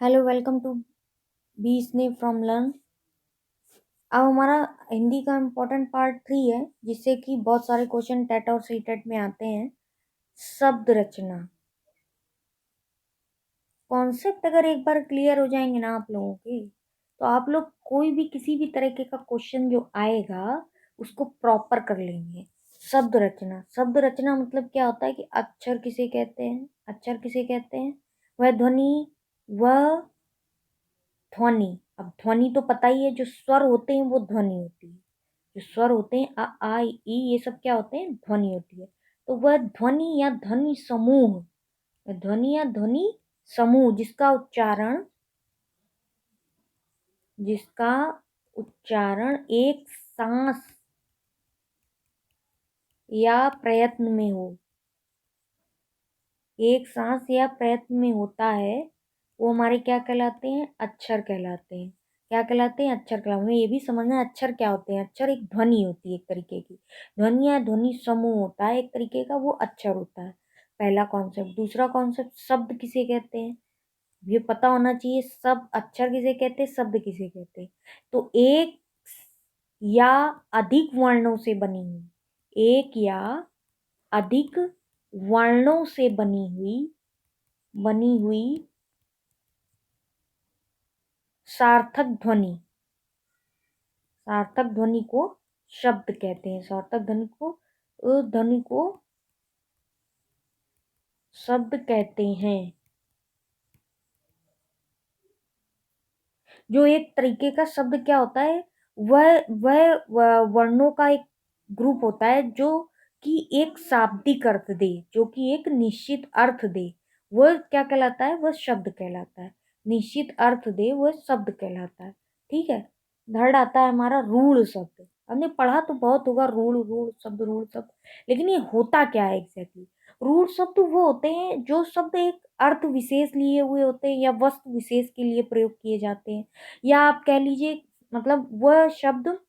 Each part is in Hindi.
Hello, welcome to be snap from learn. अब हमारा हिंदी का इम्पोर्टेंट पार्ट 3 है, जिससे कि बहुत सारे क्वेश्चन टेट और सी टेट में आते हैं। शब्द रचना कॉन्सेप्ट अगर एक बार क्लियर हो जाएंगे ना आप लोगों के, तो आप लोग कोई भी किसी भी तरीके का क्वेश्चन जो आएगा उसको प्रॉपर कर लेंगे। शब्द रचना मतलब क्या होता है कि अक्षर किसे कहते हैं, वह ध्वनि, वह ध्वनि। अब ध्वनि तो पता ही है, जो स्वर होते हैं वो ध्वनि होती है। जो स्वर होते हैं अ आ ई, ये सब क्या होते हैं, ध्वनि होती है। तो वह ध्वनि या ध्वनि समूह, जिसका उच्चारण एक सांस या प्रयत्न में हो, होता है, वो हमारे क्या कहलाते हैं, अक्षर कहलाते हैं। हमें ये भी समझना है अक्षर क्या होते हैं। अक्षर एक ध्वनि होती है, एक तरीके की ध्वनि या ध्वनि समूह होता है, एक तरीके का वो अक्षर होता है। पहला कॉन्सेप्ट। दूसरा कॉन्सेप्ट, शब्द किसे कहते हैं, ये पता होना चाहिए। सब अक्षर किसे कहते हैं, शब्द किसे कहते हैं। तो या अधिक वर्णों से बनी हुई एक या अधिक वर्णों से बनी हुई सार्थक ध्वनि को शब्द कहते हैं। ध्वनि को शब्द कहते हैं। जो एक तरीके का शब्द क्या होता है, वह वर्णों का एक ग्रुप होता है जो कि एक शाब्दिक अर्थ दे, जो कि एक निश्चित अर्थ दे, वह क्या कहलाता है, वह शब्द कहलाता है। निश्चित अर्थ दे वह शब्द कहलाता है। ठीक है। थर्ड आता है हमारा रूढ़ शब्द। हमने पढ़ा तो बहुत होगा, रूढ़ शब्द। लेकिन ये होता क्या है एग्जैक्टली। रूढ़ शब्द वो होते हैं जो शब्द एक अर्थ विशेष लिए हुए होते हैं या वस्तु विशेष के लिए प्रयोग किए जाते हैं, या आप कह लीजिए मतलब वह शब्द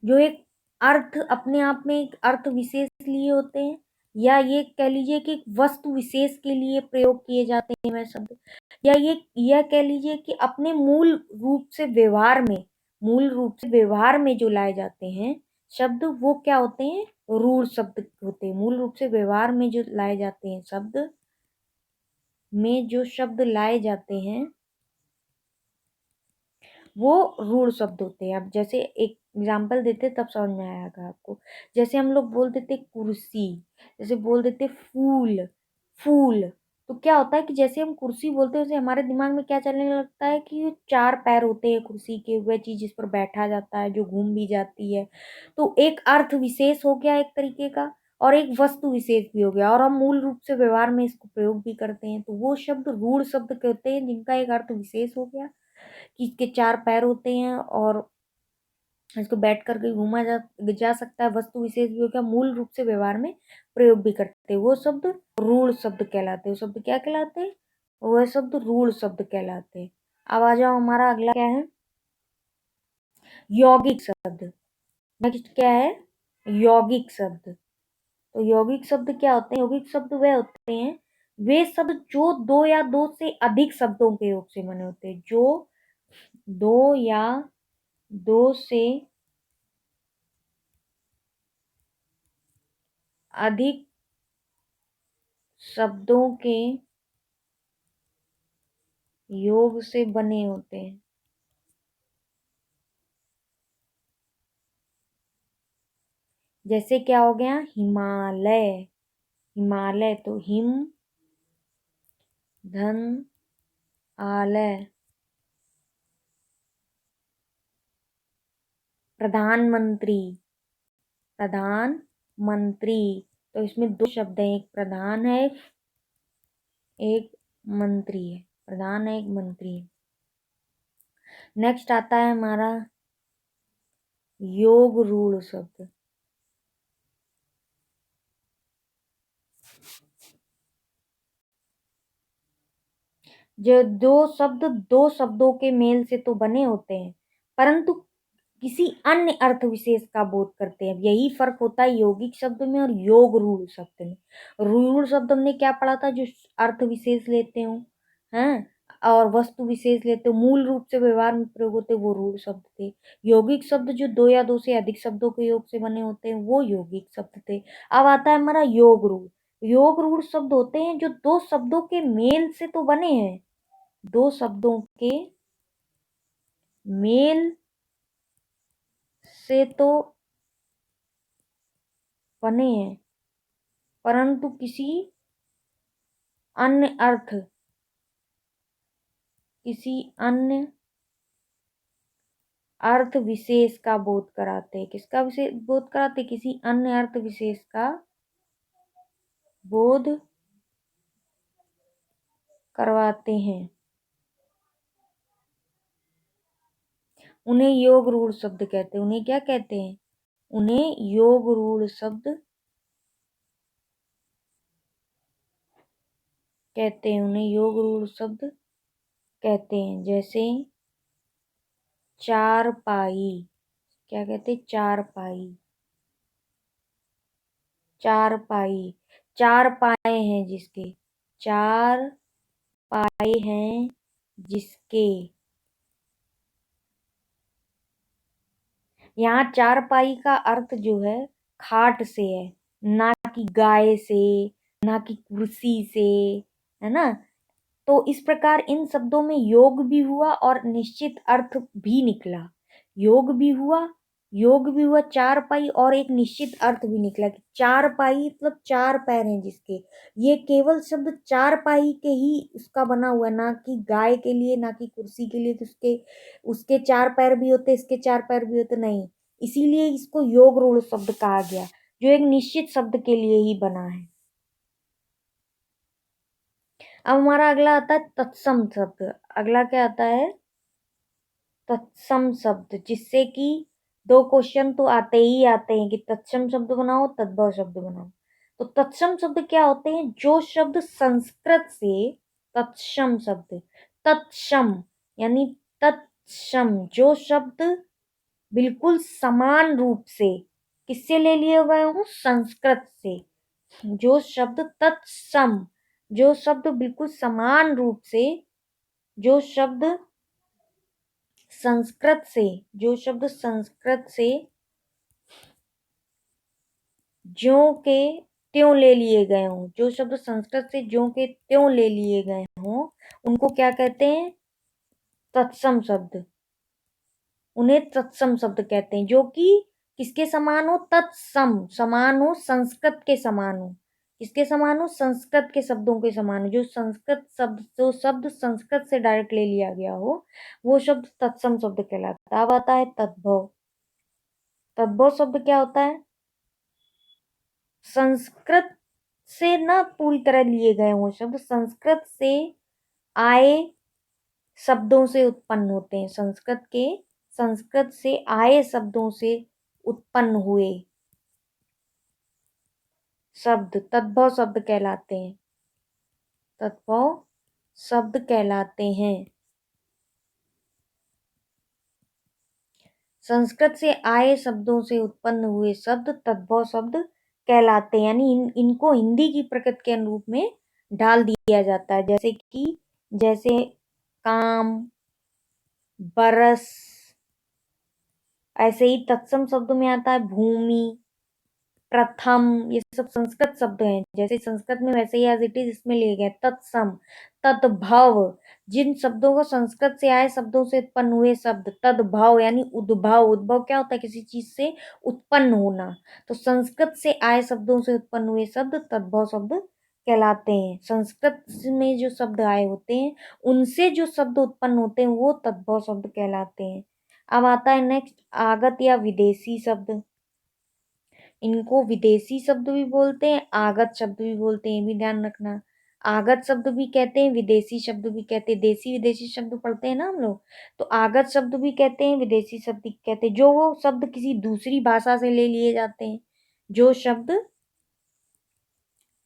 जो एक अर्थ अपने आप में एक अर्थ विशेष लिए होते हैं, या ये कह लीजिए कि एक वस्तु विशेष के लिए प्रयोग किए जाते हैं वह शब्द, या ये यह कह लीजिए कि अपने मूल रूप से व्यवहार में जो लाए जाते हैं शब्द, वो क्या होते हैं, रूढ़ शब्द होते हैं। मूल रूप से व्यवहार में जो लाए जाते हैं शब्द लाए जाते हैं वो रूढ़ शब्द होते हैं। अब जैसे एक एग्जाम्पल देते तब समझ में आएगा आपको। जैसे हम लोग बोल देते कुर्सी, जैसे बोल देते फूल फूल तो क्या होता है कि जैसे हम कुर्सी बोलते हैं, वैसे हमारे दिमाग में क्या चलने लगता है कि चार पैर होते हैं कुर्सी के, वह चीज जिस पर बैठा जाता है, जो घूम भी जाती है। तो एक अर्थ विशेष हो गया एक तरीके का, और एक वस्तु विशेष भी हो गया, और हम मूल रूप से व्यवहार में इसको प्रयोग भी करते हैं। तो वो शब्द रूढ़ शब्द कहते हैं, जिनका एक अर्थ विशेष हो गया कि इसके चार पैर होते हैं और इसको बैठ करके जा सकता है, वस्तु विशेष भी हो गया, मूल रूप से व्यवहार में प्रयोग भी करते हैं। वो शब्द रूढ़ शब्द कहलाते हैं। वो शब्द क्या कहलाते हैं, वह शब्द रूढ़ शब्द कहलाते हैं। अब आ जाओ, हमारा अगला क्या है, यौगिक शब्द। नेक्स्ट क्या है, यौगिक शब्द। तो यौगिक शब्द क्या होते हैं, यौगिक शब्द वे होते हैं, वे शब्द जो दो या दो से अधिक शब्दों के योग से बने होते हैं। जो दो या दो से अधिक शब्दों के योग से बने होते हैं। जैसे क्या हो गया, हिमालय तो हिम धन आलय। प्रधानमंत्री तो इसमें दो शब्द हैं, एक प्रधान है, एक मंत्री है। प्रधान है, एक मंत्री है। नेक्स्ट आता है हमारा योग रूढ़ शब्द। जो दो शब्दों के मेल से तो बने होते हैं, परंतु किसी अन्य अर्थ विशेष का बोध करते हैं। यही फर्क होता है यौगिक शब्द में और योग रूढ़ शब्द में। रूढ़ शब्द हमने क्या पढ़ा था, जो अर्थ विशेष लेते हो, हैं। और वस्तु विशेष लेते मूल रूप से व्यवहार में प्रयोग होते वो रूढ़ शब्द थे। यौगिक शब्द जो दो या दो से अधिक शब्दों के योग से बने होते हैं वो यौगिक शब्द थे। अब आता है हमारा योग रूढ़। योग रूढ़ शब्द होते हैं जो दो शब्दों के मेल से तो बने हैं, दो शब्दों के मेल से तो बने हैं परंतु किसी अन्य अर्थ विशेष का बोध कराते हैं। किसका विशेष बोध कराते? किसी अन्य अर्थ विशेष का बोध करवाते हैं। उन्हें योग रूढ़ शब्द कहते हैं। उन्हें क्या कहते हैं? उन्हें योग रूढ़ शब्द कहते हैं। उन्हें योग रूढ़ शब्द कहते हैं। जैसे चारपाई, क्या कहते हैं? चारपाई। चारपाई, चार पाए हैं जिसके, चार पाए हैं जिसके। यहाँ चारपाई का अर्थ जो है खाट से है, ना कि गाय से, ना कि कुर्सी से, है ना। तो इस प्रकार इन शब्दों में योग भी हुआ और निश्चित अर्थ भी निकला। योग भी हुआ चार पाई और एक निश्चित अर्थ भी निकला कि चार पाई मतलब चार पैर हैं जिसके। ये केवल शब्द चार पाई के ही उसका बना हुआ है, ना कि गाय के लिए, ना कि कुर्सी के लिए। तो उसके चार पैर भी होते, इसके चार पैर भी होते नहीं। इसीलिए इसको योग रूढ़ शब्द कहा गया, जो एक निश्चित शब्द के लिए ही बना है। अब हमारा अगला आता है तत्सम शब्द। अगला क्या आता है? तत्सम शब्द, जिससे कि दो क्वेश्चन तो आते ही आते हैं कि तत्सम शब्द बनाओ, तद्भव शब्द बनाओ। तो तत्सम शब्द क्या होते हैं? जो शब्द संस्कृत से, तत्सम शब्द, तत्सम यानी तत्सम, जो शब्द बिल्कुल समान रूप से किससे ले लिए गए हूं? संस्कृत से। जो शब्द तत्सम, जो शब्द बिल्कुल समान रूप से, जो शब्द संस्कृत से, जो शब्द संस्कृत से ज्यों के त्यों ले लिए गए हों, जो शब्द संस्कृत से ज्यों के त्यों ले लिए गए हों, उनको क्या कहते हैं? तत्सम शब्द। उन्हें तत्सम शब्द कहते हैं, जो कि किसके समान हो? तत्सम, समान हो, संस्कृत के समान हो। किसके समान हो? संस्कृत के शब्दों के समान हो। जो संस्कृत शब्द, जो शब्द संस्कृत से डायरेक्ट ले लिया गया हो, वो शब्द तत्सम शब्द कहलाता है। अब आता है तद्भव। तद्भव शब्द क्या होता है? संस्कृत से ना पूरी तरह लिए गए हो शब्द, संस्कृत से आए शब्दों से उत्पन्न होते हैं। संस्कृत से आए शब्दों से उत्पन्न हुए शब्द तद्भव शब्द कहलाते हैं। तद्भव शब्द कहलाते हैं। संस्कृत से आए शब्दों से उत्पन्न हुए शब्द तद्भव शब्द कहलाते हैं। यानी इनको हिंदी की प्रकृति के अनुरूप में डाल दिया जाता है। जैसे काम, बरस। ऐसे ही तत्सम शब्द में आता है भूमि, प्रथम। ये सब संस्कृत शब्द हैं, जैसे संस्कृत में वैसे ही एज इट इज इसमें लिए गए। तत्सम, तद्भव, जिन शब्दों को संस्कृत से आए शब्दों से उत्पन्न हुए शब्द। तद्भव यानी उद्भव। उद्भव क्या होता है? किसी चीज से उत्पन्न होना। तो संस्कृत से आए शब्दों से उत्पन्न हुए शब्द तद्भव शब्द कहलाते हैं। संस्कृत में जो शब्द आए होते हैं, उनसे जो शब्द उत्पन्न होते हैं, वो तद्भव शब्द कहलाते हैं। अब आता है नेक्स्ट आगत या विदेशी शब्द। इनको विदेशी शब्द भी बोलते हैं, आगत शब्द भी बोलते हैं, ये भी ध्यान रखना। आगत शब्द भी कहते हैं, विदेशी शब्द भी कहते हैं। देशी विदेशी शब्द पढ़ते हैं ना हम लोग, तो आगत शब्द भी कहते हैं, विदेशी शब्द भी कहते हैं। जो वो शब्द किसी दूसरी भाषा से ले लिए जाते हैं, जो शब्द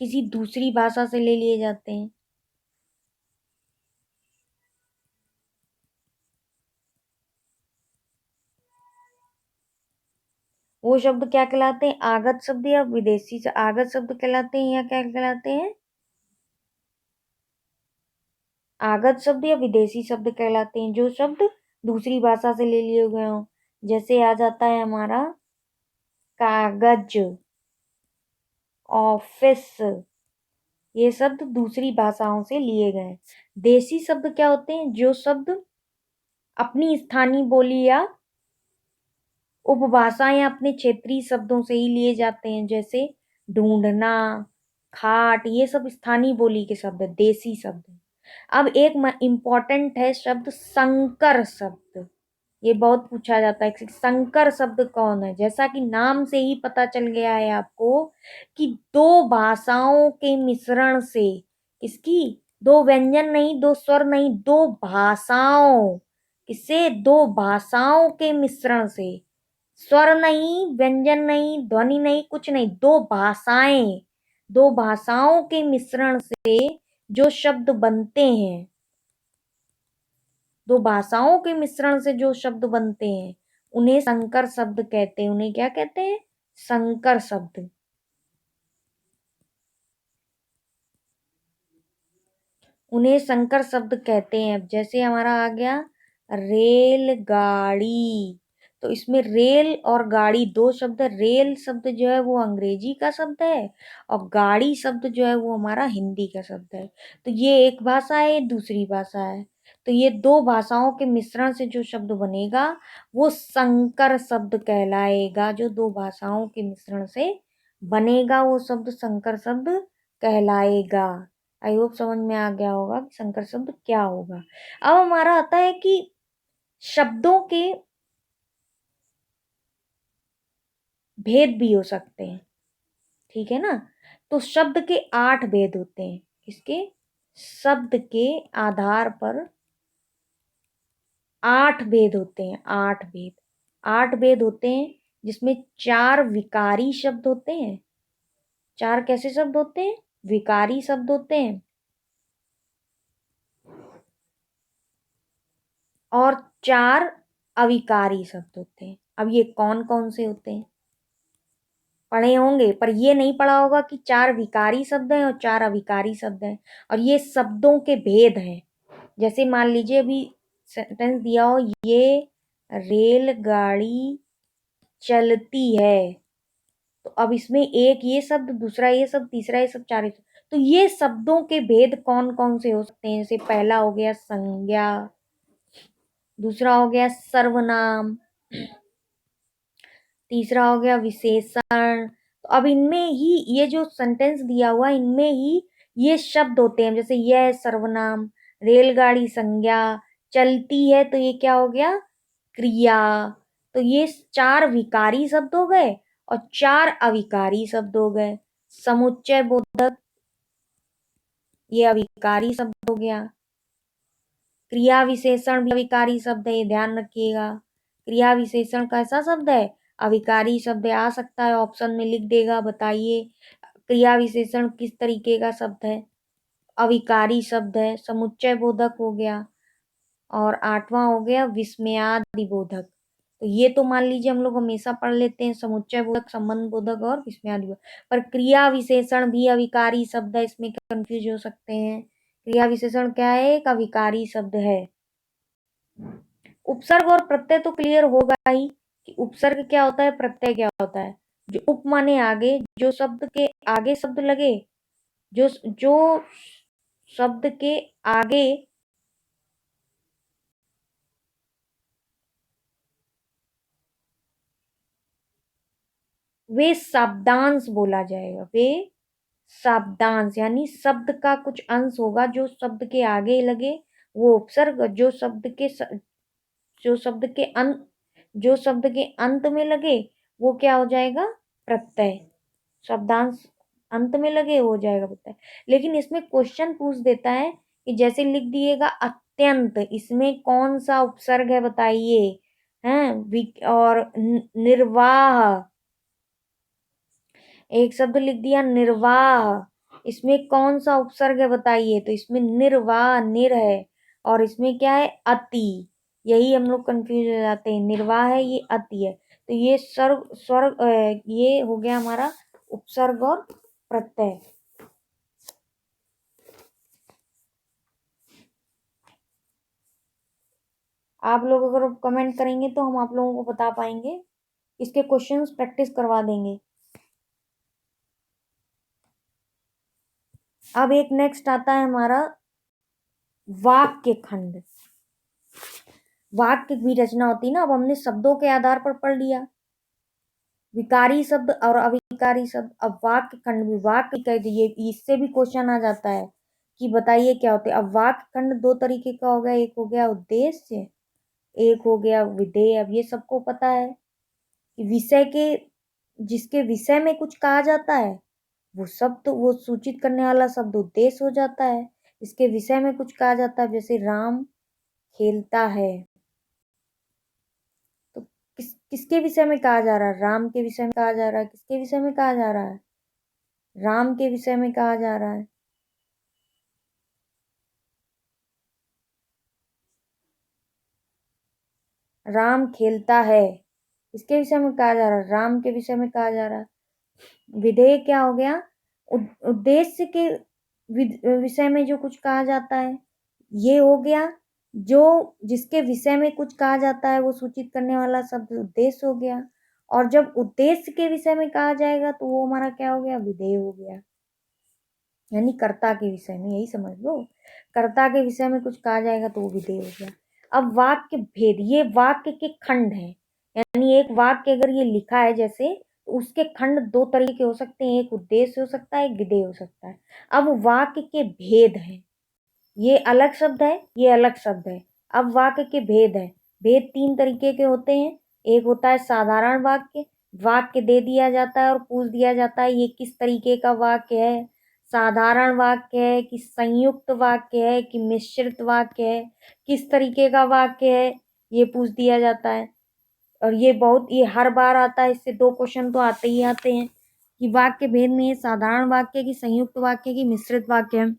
किसी दूसरी भाषा से ले लिए जाते हैं, वो शब्द क्या कहलाते हैं? आगत शब्द या विदेशी से आगत शब्द कहलाते हैं, या क्या कहलाते हैं? आगत शब्द या विदेशी शब्द कहलाते हैं, जो शब्द दूसरी भाषा से ले लिए गए हों। जैसे आ जाता है हमारा कागज, ऑफिस, ये शब्द दूसरी भाषाओं से लिए गए। देसी शब्द क्या होते हैं? जो शब्द अपनी स्थानीय बोली या उपभाषा या अपने क्षेत्रीय शब्दों से ही लिए जाते हैं। जैसे ढूंढना, खाट, ये सब स्थानीय बोली के शब्द है, देसी शब्द है। अब एक इम्पॉर्टेंट है शब्द संकर शब्द। ये बहुत पूछा जाता है कि संकर शब्द कौन है। जैसा कि नाम से ही पता चल गया है आपको कि दो भाषाओं के मिश्रण से, किसकी? दो व्यंजन नहीं, दो स्वर नहीं, दो भाषाओं, किससे? दो भाषाओं के मिश्रण से। स्वर नहीं, व्यंजन नहीं, ध्वनि नहीं, कुछ नहीं, दो भाषाएं, दो भाषाओं के मिश्रण से जो शब्द बनते हैं, दो भाषाओं के मिश्रण से जो शब्द बनते हैं, उन्हें संकर शब्द कहते हैं। उन्हें क्या कहते हैं? संकर शब्द। उन्हें संकर शब्द कहते हैं। अब जैसे हमारा आ गया रेलगाड़ी, तो इसमें रेल और गाड़ी दो शब्द है। रेल शब्द जो है वो अंग्रेजी का शब्द है, और गाड़ी शब्द जो है वो हमारा हिंदी का शब्द है। तो ये एक भाषा है, ये दूसरी भाषा है। तो ये दो भाषाओं के मिश्रण से जो शब्द बनेगा वो संकर शब्द कहलाएगा। जो दो भाषाओं के मिश्रण से बनेगा वो शब्द संकर शब्द कहलाएगा। आई होप समझ में आ गया होगा कि संकर शब्द क्या होगा। अब हमारा आता है कि शब्दों के भेद भी हो सकते हैं, ठीक है ना। तो शब्द के 8 भेद होते हैं। किसके? शब्द के आधार पर 8 भेद होते हैं। 8 भेद, 8 भेद होते हैं, जिसमें 4 विकारी शब्द होते हैं। 4 कैसे शब्द होते हैं? विकारी शब्द होते हैं। और 4 अविकारी शब्द होते हैं। अब ये कौन कौन से होते हैं? पढ़े होंगे, पर ये नहीं पढ़ा होगा कि 4 विकारी शब्द हैं और 4 अविकारी शब्द हैं, और ये शब्दों के भेद हैं। जैसे मान लीजिए अभी सेंटेंस दिया हो, ये रेलगाड़ी चलती है, तो अब इसमें एक ये शब्द, दूसरा ये शब्द, तीसरा ये शब्द, चार ये शब्द। तो ये शब्दों के भेद कौन कौन से हो सकते हैं? जैसे पहला हो गया संज्ञा, दूसरा हो गया सर्वनाम, तीसरा हो गया विशेषण। तो अब इनमें ही ये जो सेंटेंस दिया हुआ है, इनमें ही ये शब्द होते हैं। जैसे यह सर्वनाम, रेलगाड़ी संज्ञा, चलती है तो ये क्या हो गया? क्रिया। तो ये 4 विकारी शब्द हो गए और 4 अविकारी शब्द हो गए। समुच्चय बोधक, ये अविकारी शब्द हो गया। क्रिया विशेषण भी अविकारी शब्द है, ये ध्यान रखिएगा। क्रिया विशेषण कैसा शब्द है? अविकारी शब्द आ सकता है, ऑप्शन में लिख देगा। बताइए क्रिया विशेषण किस तरीके का शब्द है? अविकारी शब्द है। समुच्चय बोधक हो गया, और 8वां हो गया विस्मयादि बोधक। तो ये तो मान लीजिए हम लोग हमेशा पढ़ लेते हैं, समुच्चय बोधक, संबंध बोधक और विस्मयादि बोधक। पर क्रिया विशेषण भी अविकारी शब्द है, इसमें कंफ्यूज हो सकते हैं। क्रिया विशेषण क्या है? एक अविकारी शब्द है। उपसर्ग और प्रत्यय तो क्लियर होगा ही कि उपसर्ग क्या होता है, प्रत्यय क्या होता है। जो उप माने आगे, जो शब्द के आगे शब्द लगे, जो जो शब्द के आगे वे शब्दांश बोला जाएगा। वे शब्दांश यानी शब्द का कुछ अंश होगा जो शब्द के आगे लगे, वो उपसर्ग। जो शब्द के अंत, जो शब्द के अंत में लगे वो क्या हो जाएगा? प्रत्यय। शब्दांश अंत में लगे हो जाएगा प्रत्यय। लेकिन इसमें क्वेश्चन पूछ देता है कि जैसे लिख दिएगा अत्यंत, इसमें कौन सा उपसर्ग है बताइए। हैं और निर्वाह, एक शब्द लिख दिया निर्वाह, इसमें कौन सा उपसर्ग है बताइए। तो इसमें निर्वाह, निर है, और इसमें क्या है? अति। यही हम लोग कंफ्यूज हो जाते हैं, निर्वाह है ये अति है। तो ये ये हो गया हमारा उपसर्ग और प्रत्यय। आप लोग अगर कमेंट करेंगे तो हम आप लोगों को बता पाएंगे, इसके क्वेश्चंस प्रैक्टिस करवा देंगे। अब एक नेक्स्ट आता है हमारा वाक्य खंड। वाक्य की रचना होती है ना, अब हमने शब्दों के आधार पर पढ़ लिया, विकारी शब्द और अविकारी शब्द। अब वाक्य खंड भी, वाक्य कह दिए, इससे भी क्वेश्चन आ जाता है कि बताइए क्या होते हैं। अब वाक्य खंड दो तरीके का हो गया, एक हो गया उद्देश्य, एक हो गया विधेय। अब ये सबको पता है कि विषय के, जिसके विषय में कुछ कहा जाता है वो शब्द, वो सूचित करने वाला शब्द उद्देश्य हो जाता है। इसके विषय में कुछ कहा जाता है, जैसे राम खेलता है, तो किसके विषय में कहा जा रहा है? राम के विषय में कहा जा रहा है। किसके विषय में कहा जा रहा है? राम के विषय में कहा जा रहा है। राम खेलता है, इसके विषय में कहा जा रहा है, राम के विषय में कहा जा रहा है। विधेय क्या हो गया? उद्देश्य के विषय में जो कुछ कहा जाता है, ये हो गया। जो जिसके विषय में कुछ कहा जाता है वो सूचित करने वाला शब्द उद्देश्य हो गया। और जब उद्देश्य के विषय में कहा जाएगा तो वो हमारा क्या हो गया? विधेय हो गया, यानी कर्ता के विषय में, यही समझ लो। कर्ता के विषय में कुछ कहा जाएगा तो वो विधेय हो गया। अब वाक्य भेद, ये वाक्य के खंड हैं, यानी एक वाक्य अगर ये लिखा है जैसे, तो उसके खंड दो तरीके के हो सकते हैं, एक उद्देश्य हो सकता है, एक विधेय हो सकता है। अब वाक्य के भेद हैं, ये अलग शब्द है, ये अलग शब्द है। अब वाक्य के भेद है, भेद तीन तरीके के होते हैं। एक होता है साधारण वाक्य, वाक्य दे दिया जाता है और पूछ दिया जाता है ये किस तरीके का वाक्य है, साधारण वाक्य है कि संयुक्त वाक्य है कि मिश्रित वाक्य है, किस तरीके का वाक्य है, ये पूछ दिया जाता है। और ये हर बार आता है, इससे दो क्वेश्चन तो आते ही आते हैं कि वाक्य भेद में ये साधारण वाक्य की, संयुक्त वाक्य की, मिश्रित वाक्य है,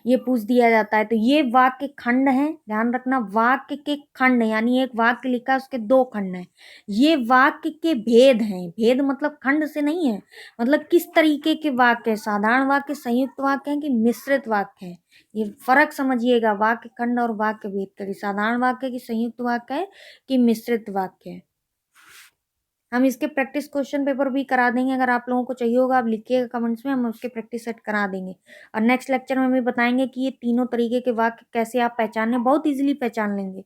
ये पूछ दिया जाता है। तो ये वाक्य खंड है, ध्यान रखना, वाक्य के खंड, यानी एक वाक्य लिखा है उसके दो खंड हैं। ये वाक्य के भेद हैं, भेद मतलब खंड से नहीं है, मतलब किस तरीके के वाक्य है, साधारण वाक्य, संयुक्त वाक्य है कि मिश्रित वाक्य है। ये फर्क समझिएगा वाक्य खंड और वाक्य भेद का, साधारण वाक्य की, संयुक्त वाक्य है कि मिश्रित वाक्य है। हम इसके प्रैक्टिस क्वेश्चन पेपर भी करा देंगे, अगर आप लोगों को चाहिए होगा आप लिखिएगा कमेंट्स में, हम उसके प्रैक्टिस सेट करा देंगे। और नेक्स्ट लेक्चर में भी बताएंगे कि ये तीनों तरीके के वाक्य कैसे आप पहचानने, बहुत इजीली पहचान लेंगे,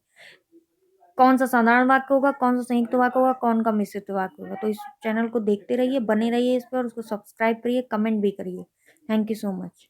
कौन सा साधारण वाक्य होगा, कौन सा संयुक्त वाक्य होगा, कौन का मिश्रित वाक्य होगा। तो इस चैनल को देखते रहिए, बने रहिए इस पर, उसको सब्सक्राइब करिए, कमेंट भी करिए। Thank you so much.